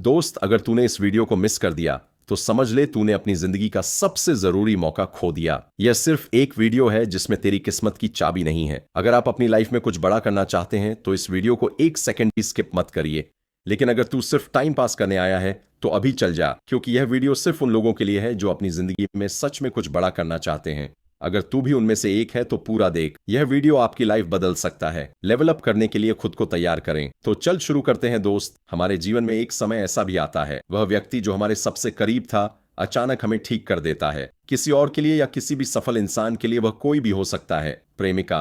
दोस्त, अगर तूने इस वीडियो को मिस कर दिया तो समझ ले तूने अपनी जिंदगी का सबसे जरूरी मौका खो दिया। यह सिर्फ एक वीडियो है जिसमें तेरी किस्मत की चाबी नहीं है। अगर आप अपनी लाइफ में कुछ बड़ा करना चाहते हैं तो इस वीडियो को एक सेकंड भी स्किप मत करिए। लेकिन अगर तू सिर्फ टाइम पास करने आया है तो अभी चल जा, क्योंकि यह वीडियो सिर्फ उन लोगों के लिए है जो अपनी जिंदगी में सच में कुछ बड़ा करना चाहते हैं। अगर तू भी उनमें से एक है तो पूरा देख, यह वीडियो आपकी लाइफ बदल सकता है। लेवल अप करने के लिए खुद को तैयार करें। तो चल शुरू करते हैं दोस्त। हमारे जीवन में एक समय ऐसा भी आता है, वह व्यक्ति जो हमारे सबसे करीब था अचानक हमें ठीक कर देता है। किसी और के लिए या किसी भी सफल इंसान के लिए वह कोई भी हो सकता है। प्रेमिका,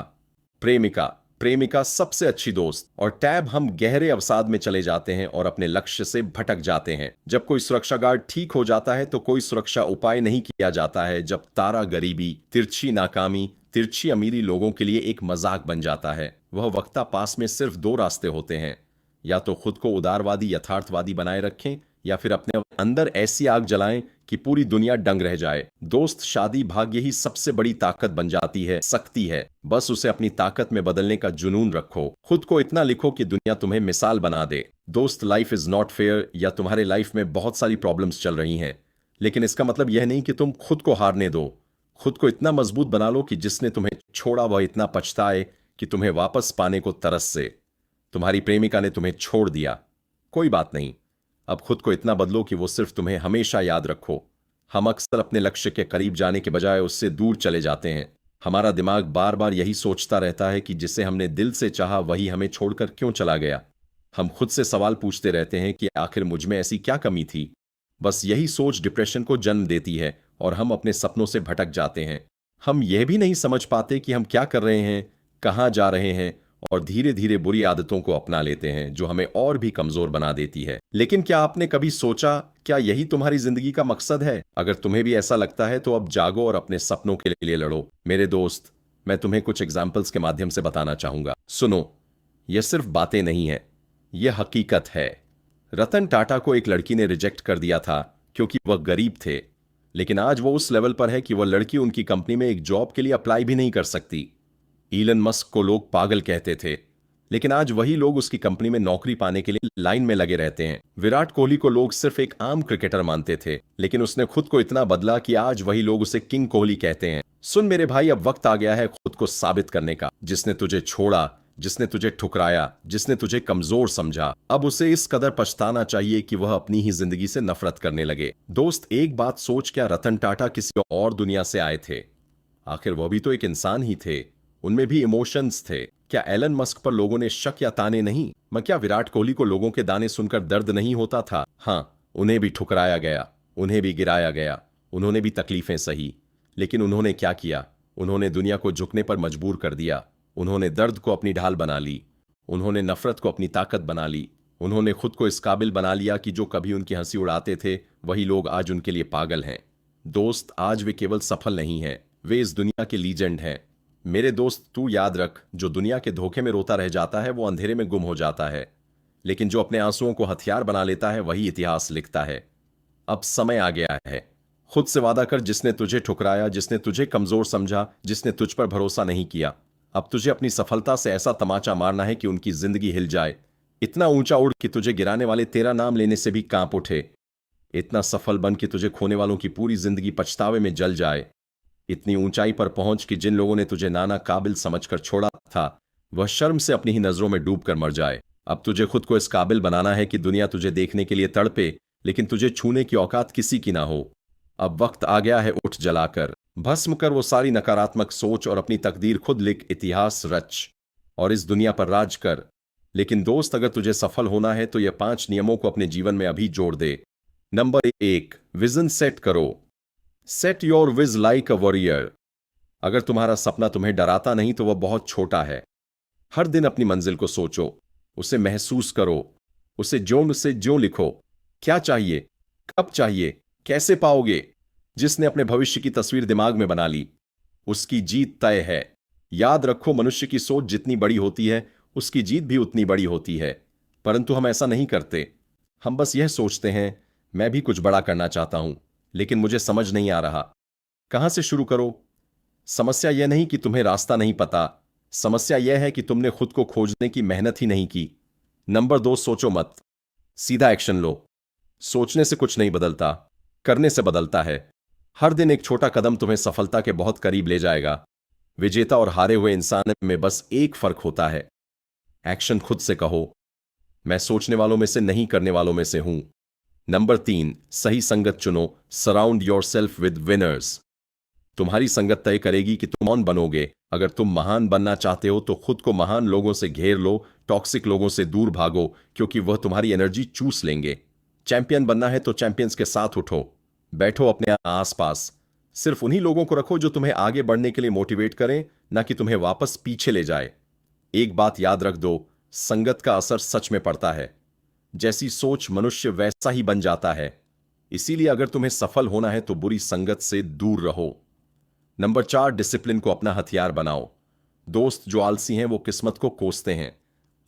प्रेमिका, प्रेमिका, सबसे अच्छी दोस्त। और टैब हम गहरे अवसाद में चले जाते हैं और अपने लक्ष्य से भटक जाते हैं। जब कोई सुरक्षा गार्ड ठीक हो जाता है तो कोई सुरक्षा उपाय नहीं किया जाता है। जब तारा गरीबी, तिरछी नाकामी, तिरछी अमीरी लोगों के लिए एक मजाक बन जाता है, वह वक्ता पास में सिर्फ दो रास्ते होते हैं। या तो खुद को उदारवादी यथार्थवादी बनाए रखें या फिर अपने अंदर ऐसी आग जलाएं कि पूरी दुनिया दंग रह जाए। दोस्त, शादी भाग्य ही सबसे बड़ी ताकत बन जाती है, सकती है। बस उसे अपनी ताकत में बदलने का जुनून रखो। खुद को इतना लिखो कि दुनिया तुम्हें मिसाल बना दे। दोस्त, लाइफ इज नॉट फेयर या तुम्हारे लाइफ में बहुत सारी प्रॉब्लम्स चल रही हैं, लेकिन इसका मतलब यह नहीं कि तुम खुद को हारने दो। खुद को इतना मजबूत बना लो कि जिसने तुम्हें छोड़ा वह इतना पछताए कि तुम्हें वापस पाने को तरस से। तुम्हारी प्रेमिका ने तुम्हें छोड़ दिया, कोई बात नहीं। अब खुद को इतना बदलो कि वो सिर्फ तुम्हें हमेशा याद रखो। हम अक्सर अपने लक्ष्य के करीब जाने के बजाय उससे दूर चले जाते हैं। हमारा दिमाग बार बार यही सोचता रहता है कि जिसे हमने दिल से चाहा वही हमें छोड़कर क्यों चला गया। हम खुद से सवाल पूछते रहते हैं कि आखिर मुझ में ऐसी क्या कमी थी। बस यही सोच डिप्रेशन को जन्म देती है और हम अपने सपनों से भटक जाते हैं। हम यह भी नहीं समझ पाते कि हम क्या कर रहे हैं, कहाँ जा रहे हैं, और धीरे धीरे बुरी आदतों को अपना लेते हैं जो हमें और भी कमजोर बना देती है। लेकिन क्या आपने कभी सोचा, क्या यही तुम्हारी जिंदगी का मकसद है? अगर तुम्हें भी ऐसा लगता है तो अब जागो और अपने सपनों के लिए लड़ो। मेरे दोस्त, मैं तुम्हें कुछ एग्जाम्पल्स के माध्यम से बताना चाहूंगा। सुनो, यह सिर्फ बातें नहीं है, यह हकीकत है। रतन टाटा को एक लड़की ने रिजेक्ट कर दिया था क्योंकि वह गरीब थे, लेकिन आज वो उस लेवल पर है कि वह लड़की उनकी कंपनी में एक जॉब के लिए अप्लाई भी नहीं कर सकती। ईलन मस्क को लोग पागल कहते थे, लेकिन आज वही लोग उसकी कंपनी में नौकरी पाने के लिए लाइन में लगे रहते हैं। विराट कोहली को लोग सिर्फ एक आम क्रिकेटर मानते थे, लेकिन उसने खुद को इतना बदला कि आज वही लोग उसे किंग कोहली कहते हैं। सुन मेरे भाई, अब वक्त आ गया है खुद को साबित करने का। जिसने तुझे छोड़ा, जिसने तुझे ठुकराया, जिसने तुझे कमजोर समझा, अब उसे इस कदर पछताना चाहिए कि वह अपनी ही जिंदगी से नफरत करने लगे। दोस्त, एक बात सोच, क्या रतन टाटा किसी और दुनिया से आए थे? आखिर वह भी तो एक इंसान ही थे, उनमें भी इमोशंस थे। क्या एलन मस्क पर लोगों ने शक या ताने नहीं? मैं क्या विराट कोहली को लोगों के दाने सुनकर दर्द नहीं होता था? हाँ, उन्हें भी ठुकराया गया, उन्हें भी गिराया गया, उन्होंने भी तकलीफें सही, लेकिन उन्होंने क्या किया? उन्होंने दुनिया को झुकने पर मजबूर कर दिया। उन्होंने दर्द को अपनी ढाल बना ली, उन्होंने नफरत को अपनी ताकत बना ली। उन्होंने खुद को इस काबिल बना लिया कि जो कभी उनकी हंसी उड़ाते थे वही लोग आज उनके लिए पागल हैं। दोस्त, आज वे केवल सफल नहीं हैं, वे इस दुनिया के लीजेंड हैं। मेरे दोस्त, तू याद रख, जो दुनिया के धोखे में रोता रह जाता है वो अंधेरे में गुम हो जाता है, लेकिन जो अपने आंसुओं को हथियार बना लेता है वही इतिहास लिखता है। अब समय आ गया है, खुद से वादा कर, जिसने तुझे ठुकराया, जिसने तुझे कमजोर समझा, जिसने तुझ पर भरोसा नहीं किया, अब तुझे अपनी सफलता से ऐसा तमाचा मारना है कि उनकी जिंदगी हिल जाए। इतना ऊंचा उड़ कि तुझे गिराने वाले तेरा नाम लेने से भी कांप उठे। इतना सफल बन कि तुझे खोने वालों की पूरी जिंदगी पछतावे में जल जाए। इतनी ऊंचाई पर पहुंच कि जिन लोगों ने तुझे नाना काबिल समझकर छोड़ा था वह शर्म से अपनी ही नजरों में डूब कर मर जाए। अब तुझे खुद को इस काबिल बनाना है कि दुनिया तुझे देखने के लिए तड़पे, लेकिन तुझे छूने की औकात किसी की ना हो। अब वक्त आ गया है, उठ जलाकर भस्म कर वो सारी नकारात्मक सोच और अपनी तकदीर खुद लिख, इतिहास रच और इस दुनिया पर राज कर। लेकिन दोस्त, अगर तुझे सफल होना है तो ये 5 नियमों को अपने जीवन में अभी जोड़ दे। नंबर 1, विजन सेट करो। Set your vision like a warrior. अगर तुम्हारा सपना तुम्हें डराता नहीं तो वह बहुत छोटा है। हर दिन अपनी मंजिल को सोचो, उसे महसूस करो, उसे ज्यों लिखो। क्या चाहिए, कब चाहिए, कैसे पाओगे? जिसने अपने भविष्य की तस्वीर दिमाग में बना ली उसकी जीत तय है। याद रखो, मनुष्य की सोच जितनी बड़ी होती है उसकी जीत भी उतनी बड़ी होती है, परंतु हम ऐसा नहीं करते। हम बस यह सोचते हैं, मैं भी कुछ बड़ा करना चाहता हूं, लेकिन मुझे समझ नहीं आ रहा कहां से शुरू करो। समस्या यह नहीं कि तुम्हें रास्ता नहीं पता, समस्या यह है कि तुमने खुद को खोजने की मेहनत ही नहीं की। नंबर 2, सोचो मत, सीधा एक्शन लो। सोचने से कुछ नहीं बदलता, करने से बदलता है। हर दिन एक छोटा कदम तुम्हें सफलता के बहुत करीब ले जाएगा। विजेता और हारे हुए इंसान में बस एक फर्क होता है। एक्शन। खुद से कहो, मैं सोचने वालों में से नहीं, करने वालों में से हूं। नंबर 3, सही संगत चुनो। Surround your self with winners. तुम्हारी संगत तय करेगी कि तुम कौन बनोगे। अगर तुम महान बनना चाहते हो तो खुद को महान लोगों से घेर लो, टॉक्सिक लोगों से दूर भागो, क्योंकि वह तुम्हारी एनर्जी चूस लेंगे। चैंपियन बनना है तो चैंपियंस के साथ उठो, बैठो अपने आसपास। सिर्फ उन्हीं लोगों को रखो जो तुम्हें आगे बढ़ने के लिए मोटिवेट करें, ना कि तुम्हें वापस पीछे ले जाए। एक बात याद रख दो, संगत का असर सच में पड़ता है। जैसी सोच मनुष्य वैसा ही बन जाता है। इसीलिए अगर तुम्हें सफल होना है तो बुरी संगत से दूर रहो। नंबर 4, डिसिप्लिन को अपना हथियार बनाओ। दोस्त जो आलसी हैं वो किस्मत को कोसते हैं,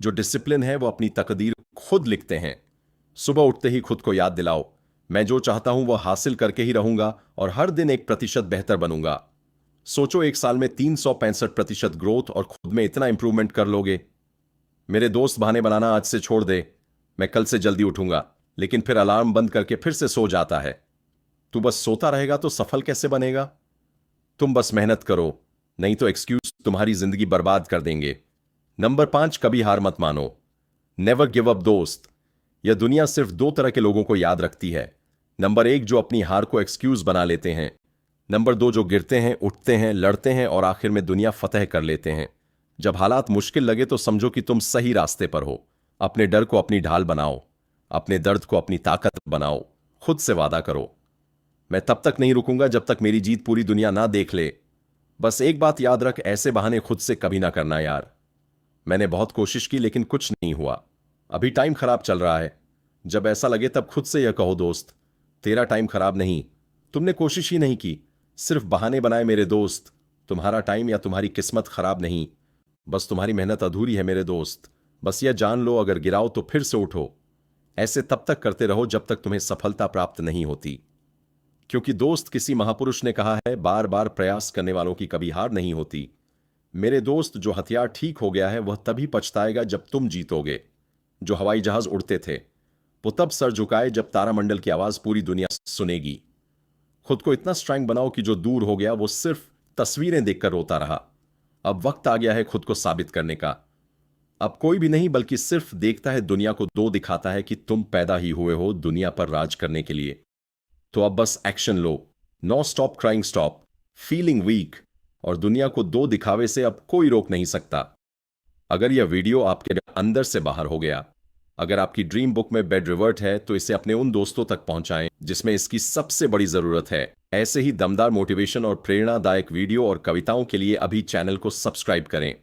जो डिसिप्लिन है वो अपनी तकदीर खुद लिखते हैं। सुबह उठते ही खुद को याद दिलाओ, मैं जो चाहता हूं वह हासिल करके ही रहूंगा और हर दिन 1% बेहतर बनूंगा। सोचो, एक साल में 365% ग्रोथ और खुद में इतना इंप्रूवमेंट कर लोगे। मेरे दोस्त बहाने बनाना आज से छोड़ दे, मैं कल से जल्दी उठूंगा, लेकिन फिर अलार्म बंद करके फिर से सो जाता है। तू बस सोता रहेगा तो सफल कैसे बनेगा? तुम बस मेहनत करो, नहीं तो एक्सक्यूज तुम्हारी जिंदगी बर्बाद कर देंगे। नंबर 5, कभी हार मत मानो। नेवर गिव अप दोस्त। यह दुनिया सिर्फ 2 तरह के लोगों को याद रखती है। नंबर 1, जो अपनी हार को एक्सक्यूज बना लेते हैं। नंबर 2, जो गिरते हैं, उठते हैं, लड़ते हैं और आखिर में दुनिया फतेह कर लेते हैं। जब हालात मुश्किल लगे तो समझो कि तुम सही रास्ते पर हो। अपने डर को अपनी ढाल बनाओ, अपने दर्द को अपनी ताकत बनाओ। खुद से वादा करो, मैं तब तक नहीं रुकूंगा जब तक मेरी जीत पूरी दुनिया ना देख ले। बस एक बात याद रख, ऐसे बहाने खुद से कभी ना करना यार। मैंने बहुत कोशिश की लेकिन कुछ नहीं हुआ, अभी टाइम खराब चल रहा है। जब ऐसा लगे तब खुद से यह कहो, दोस्त तेरा टाइम खराब नहीं, तुमने कोशिश ही नहीं की, सिर्फ बहाने बनाए। मेरे दोस्त, तुम्हारा टाइम या तुम्हारी किस्मत खराब नहीं, बस तुम्हारी मेहनत अधूरी है मेरे दोस्त। बस यह जान लो, अगर गिराओ तो फिर से उठो। ऐसे तब तक करते रहो जब तक तुम्हें सफलता प्राप्त नहीं होती। क्योंकि दोस्त, किसी महापुरुष ने कहा है, बार बार प्रयास करने वालों की कभी हार नहीं होती। मेरे दोस्त, जो हथियार ठीक हो गया है वह तभी पछताएगा जब तुम जीतोगे। जो हवाई जहाज उड़ते थे वो तब सर झुकाए जब तारामंडल की आवाज पूरी दुनिया सुनेगी। खुद को इतना स्ट्रांग बनाओ कि जो दूर हो गया वो सिर्फ तस्वीरें देखकर रोता रहा। अब वक्त आ गया है खुद को साबित करने का। अब कोई भी नहीं बल्कि सिर्फ देखता है दुनिया को, दो दिखाता है कि तुम पैदा ही हुए हो दुनिया पर राज करने के लिए। तो अब बस एक्शन लो। No stop crying, stop feeling weak. और दुनिया को दो दिखावे से अब कोई रोक नहीं सकता। अगर यह वीडियो आपके अंदर से बाहर हो गया, अगर आपकी ड्रीम बुक में बेड रिवर्ट है, तो इसे अपने उन दोस्तों तक पहुंचाएं जिसमें इसकी सबसे बड़ी जरूरत है। ऐसे ही दमदार मोटिवेशन और प्रेरणादायक वीडियो और कविताओं के लिए अभी चैनल को सब्सक्राइब करें।